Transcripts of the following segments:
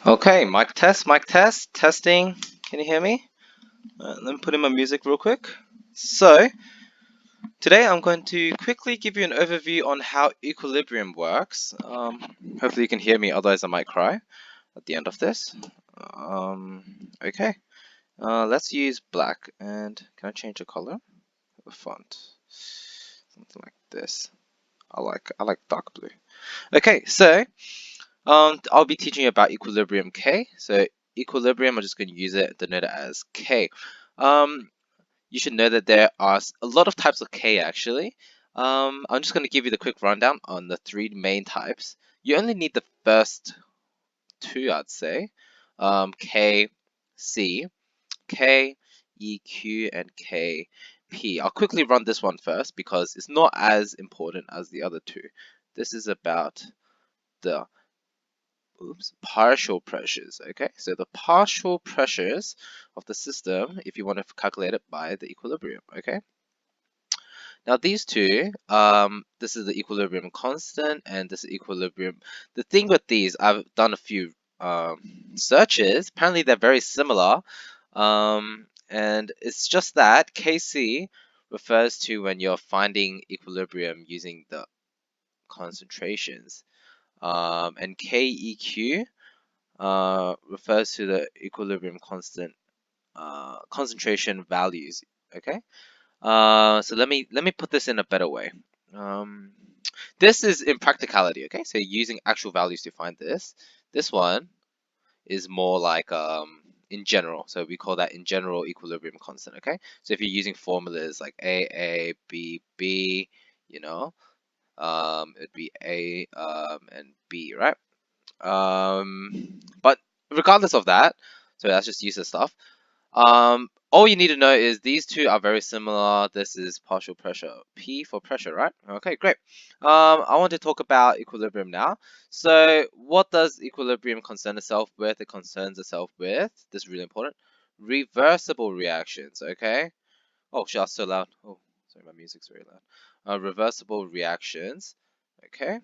Okay, mic test, testing. Can you hear me? Let me put in my music real quick. So, today I'm going to quickly give you an overview on how equilibrium works. Hopefully you can hear me, otherwise I might cry at the end of this. Okay, let's use black, and can I change the color? The font, something like this. I like dark blue. Okay, so I'll be teaching you about equilibrium K. So equilibrium, I'm just going to use it, denote it as K. Um, you should know that there are a lot of types of K actually. I'm just going to give you the quick rundown on the three main types. You only need the first two, I'd say. K, C, K, EQ, and K, P. I'll quickly run this one first because it's not as important as the other two. This is about the partial pressures. Okay, so the partial pressures of the system, if you want to calculate it by the equilibrium. Okay, now these two, this is the equilibrium constant and this equilibrium. The thing with these, I've done a few searches. Apparently they're very similar, and it's just that Kc refers to when you're finding equilibrium using the concentrations, and Keq refers to the equilibrium constant concentration values. Okay, so let me put this in a better way. Um, this is in practicality. Okay, so using actual values to find this. This one is more like in general. So we call that in general equilibrium constant. Okay, so if you're using formulas like A B B, you know, it'd be A and B, right? But regardless of that, so let's just use this stuff. All you need to know is these two are very similar. This is partial pressure, P for pressure, right? Okay, great. I want to talk about equilibrium now. So what does equilibrium concern itself with? It concerns itself with, this is really important, reversible reactions, okay? Oh, shit, that's so loud. Oh, sorry, my music's very loud. Reversible reactions, okay?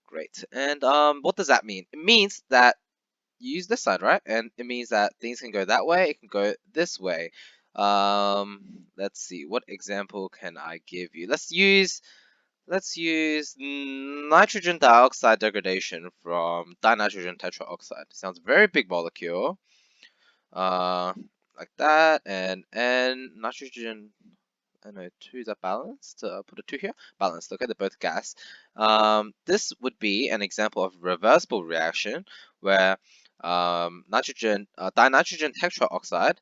Great. And what does that mean? It means that you use this side, right? And it means that things can go that way, it can go this way. Let's see, what example can I give you? Let's use nitrogen dioxide degradation from dinitrogen tetraoxide. Sounds very big molecule. Uh, like that, and nitrogen NO2, is that balanced? Put a 2 here. Balanced, okay, they're both gas. This would be an example of reversible reaction where dinitrogen tetraoxide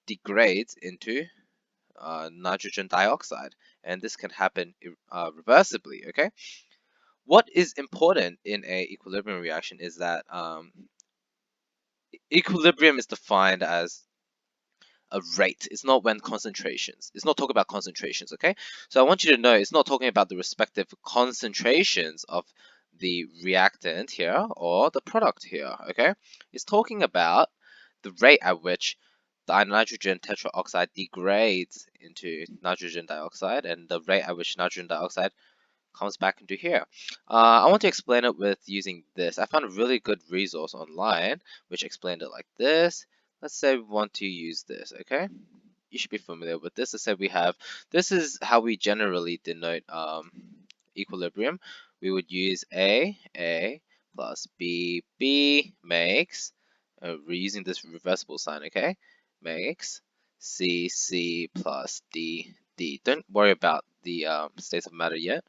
degrades into nitrogen dioxide, and this can happen reversibly, okay? What is important in a equilibrium reaction is that equilibrium is defined as a rate. It's not when concentrations. It's not talking about concentrations, okay? So I want you to know it's not talking about the respective concentrations of the reactant here or the product here, okay? It's talking about the rate at which the nitrogen tetraoxide degrades into nitrogen dioxide and the rate at which nitrogen dioxide comes back into here. I want to explain it with using this. I found a really good resource online which explained it like this. Let's say we want to use this, okay? You should be familiar with this. Let's say this is how we generally denote equilibrium. We would use A plus B makes, we're using this reversible sign, okay? Makes C plus D. Don't worry about the states of matter yet.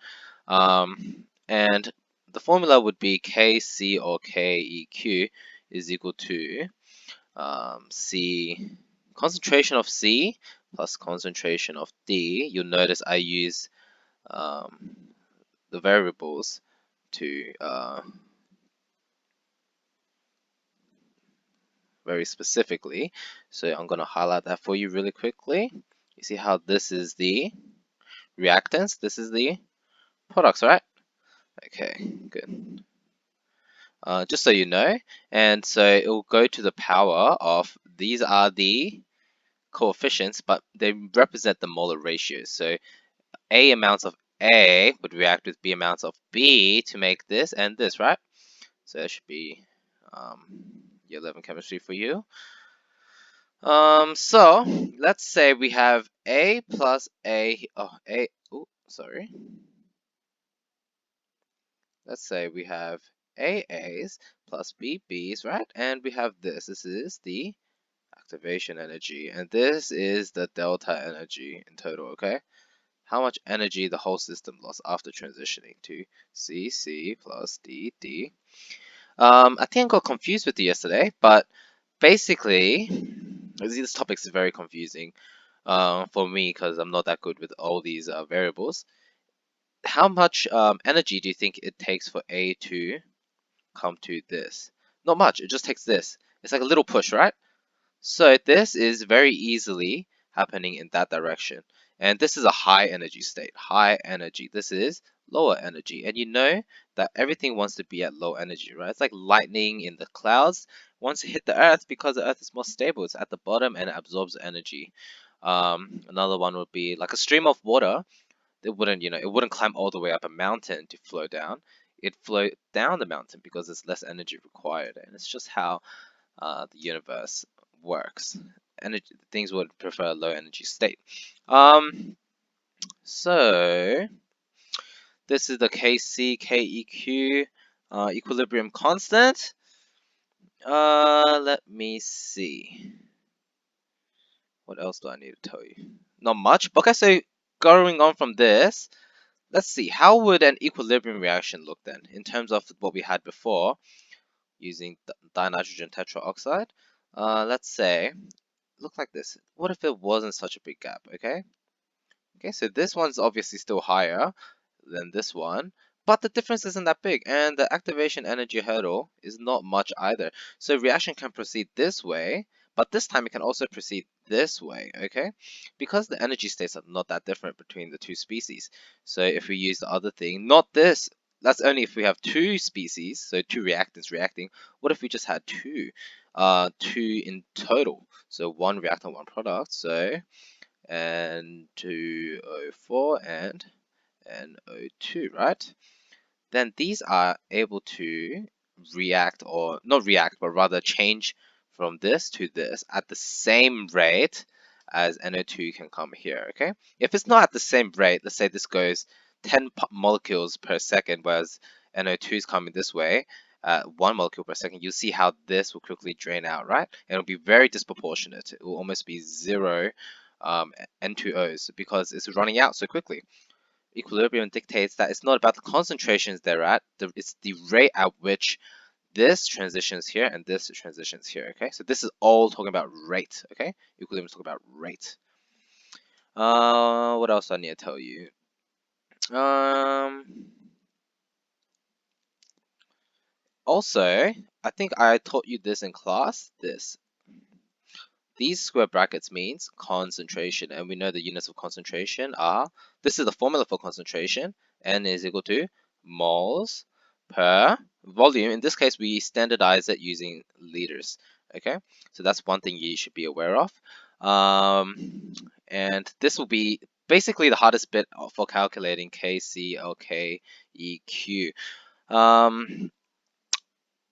And the formula would be Kc or Keq is equal to C concentration of C plus concentration of D. You'll notice I use um, the variables to very specifically. So I'm going to highlight that for you really quickly. You see how this is the reactants, this is the products, right? Okay, good. Just so you know, and so it will go to the power of, these are the coefficients, but they represent the molar ratios. So A amounts of A would react with B amounts of B to make this and this, right? So it should be Year 11 chemistry for you. So let's say we have A plus A. Sorry. Let's say we have AAs plus BBs, right? And we have this. This is the activation energy, and this is the delta energy in total, okay? How much energy the whole system lost after transitioning to CC plus DD. I think I got confused with you yesterday, but basically, this topic is very confusing for me because I'm not that good with all these variables. How much energy do you think it takes for A to come to this? Not much, it just takes this. It's like a little push, right? So this is very easily happening in that direction. And this is a high energy state, high energy. This is lower energy. And you know that everything wants to be at low energy, right? It's like lightning in the clouds wants to hit the earth because the earth is more stable. It's at the bottom and it absorbs energy. Another one would be like a stream of water. It wouldn't climb all the way up a mountain to flow down. It flow down the mountain because there's less energy required. And it's just how the universe works. Energy, things would prefer a low energy state. So this is the Kc Keq equilibrium constant. Let me see. What else do I need to tell you? Not much. Okay, so going on from this, let's see. How would an equilibrium reaction look then in terms of what we had before using dinitrogen tetraoxide? Let's say look like this. What if it wasn't such a big gap, okay? Okay, so this one's obviously still higher than this one, but the difference isn't that big, and the activation energy hurdle is not much either. So reaction can proceed this way, but this time it can also proceed this way, okay? Because the energy states are not that different between the two species. So if we use the other thing, not this, that's only if we have two species, so two reactants reacting. What if we just had two? Two in total. So one reactant, one product. So N2O4 and NO2, right? Then these are able to react, or not react, but rather change from this to this at the same rate as NO2 can come here, okay? If it's not at the same rate, let's say this goes 10 molecules per second, whereas NO2 is coming this way, 1 molecule per second, you'll see how this will quickly drain out, right? And it'll be very disproportionate. It will almost be zero N2Os because it's running out so quickly. Equilibrium dictates that it's not about the concentrations they're at, it's the rate at which this transitions here and this transitions here, okay? So this is all talking about rate, okay? Equilibrium is talking about rate. What else do I need to tell you? Also, I think I taught you this in class, this. These square brackets means concentration, and we know the units of concentration are, this is the formula for concentration, N is equal to moles per volume. In this case, we standardize it using liters, okay? So that's one thing you should be aware of. And this will be basically the hardest bit for calculating KClKeq.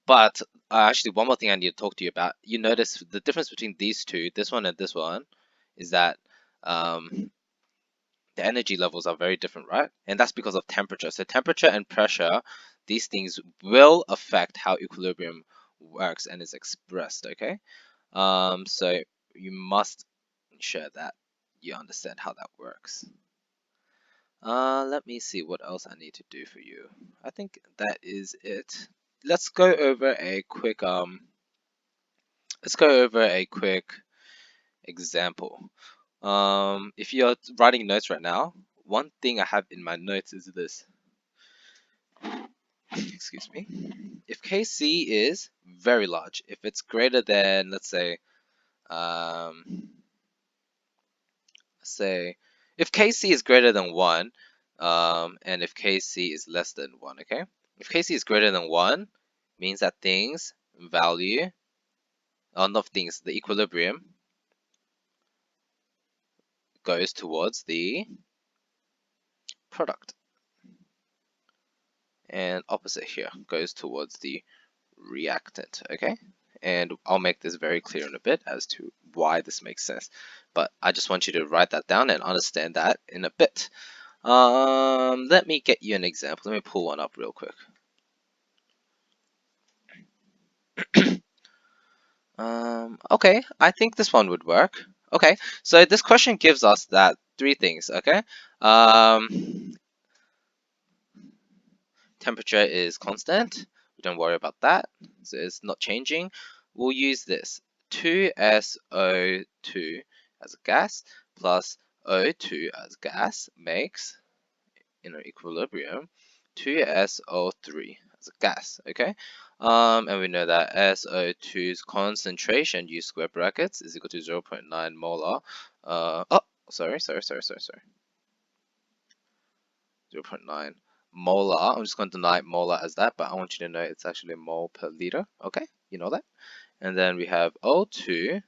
But actually, one more thing I need to talk to you about. You notice the difference between these two, this one and this one, is that the energy levels are very different, right? And that's because of temperature. So temperature and pressure, these things will affect how equilibrium works and is expressed, okay? So you must ensure that you understand how that works. Let me see what else I need to do for you. I think that is it. Let's go over a quick example. If you're writing notes right now, one thing I have in my notes is this. Excuse me. If Kc is very large, if it's greater than, let's say, if Kc is greater than 1, and if Kc is less than 1, okay? If Kc is greater than 1, means that things value, not things, the equilibrium goes towards the product. And opposite here goes towards the reactant, okay? And I'll make this very clear in a bit as to why this makes sense. But I just want you to write that down and understand that in a bit. Let me get you an example. Let me pull one up real quick. Okay, I think this one would work. Okay, so this question gives us that three things, okay? Temperature is constant. We don't worry about that. So it's not changing. We'll use this 2SO2 as a gas plus O2 as gas makes, in an equilibrium, 2SO3 as a gas, okay? And we know that SO2's concentration, use square brackets, is equal to 0.9 molar. Oh, sorry. 0.9 molar. I'm just going to deny molar as that, but I want you to know it's actually mole per liter. Okay, you know that. And then we have O2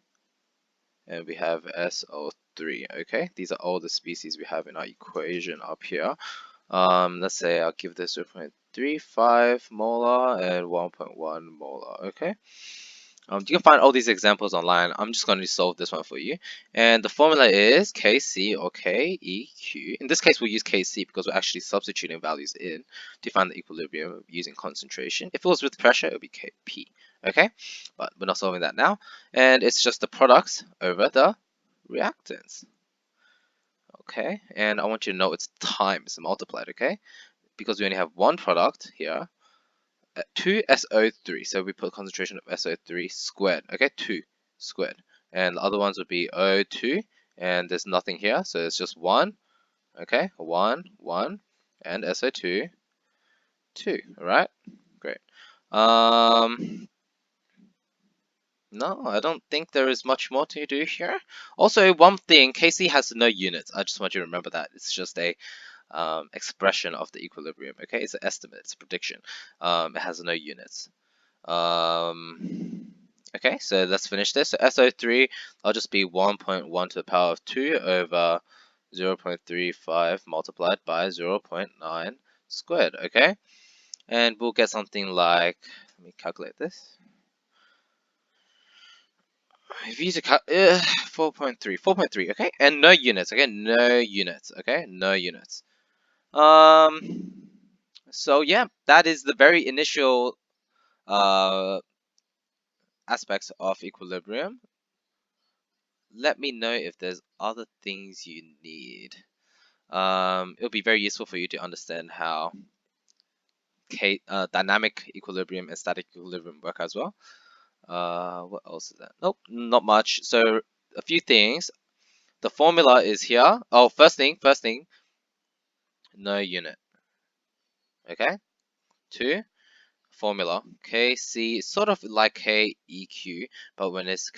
and we have SO3. Okay, these are all the species we have in our equation up here. Let's say I'll give this 0.35 molar and 1.1 molar. Okay. You can find all these examples online. I'm just going to solve this one for you. And the formula is Kc or Keq. In this case, we'll use Kc because we're actually substituting values in to find the equilibrium using concentration. If it was with pressure, it would be Kp. Okay, but we're not solving that now. And it's just the products over the reactants. Okay, and I want you to know it's times multiplied, okay? Because we only have one product here, 2SO3. So we put concentration of SO3 squared, okay? 2 squared. And the other ones would be O2, and there's nothing here, so it's just 1, okay? 1, 1, and SO2, 2, alright? Great. No, I don't think there is much more to do here. Also, one thing, Kc has no units. I just want you to remember that. It's just a expression of the equilibrium, okay? It's an estimate, it's a prediction. It has no units. Okay, so let's finish this. So SO3, I'll just be 1.1 to the power of 2 over 0.35 multiplied by 0.9 squared, okay? And we'll get something like, let me calculate this. If you use a 4.3, okay? And no units, okay? No units, okay? No units. So yeah, that is the very initial aspects of equilibrium. Let me know if there's other things you need. It'll be very useful for you to understand how dynamic equilibrium and static equilibrium work as well. What else is that? Nope, not much. So a few things. The formula is here. Oh, first thing, no unit. Okay. 2, formula Kc is sort of like Keq, but when it's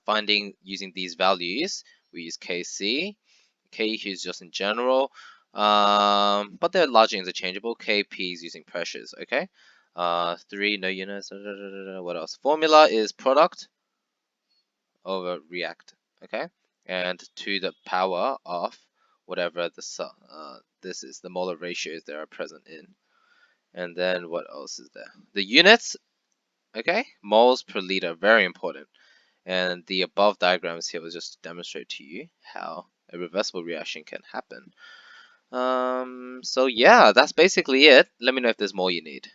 finding using these values, we use Kc. Keq is just in general, but they're largely interchangeable. Kp is using pressures. Okay. 3, no units. What else? Formula is product over react. Okay, and to the power of whatever this is, the molar ratios that are present in. And then what else is there? The units, okay? Moles per liter, very important. And the above diagrams here was just to demonstrate to you how a reversible reaction can happen. So yeah, that's basically it. Let me know if there's more you need.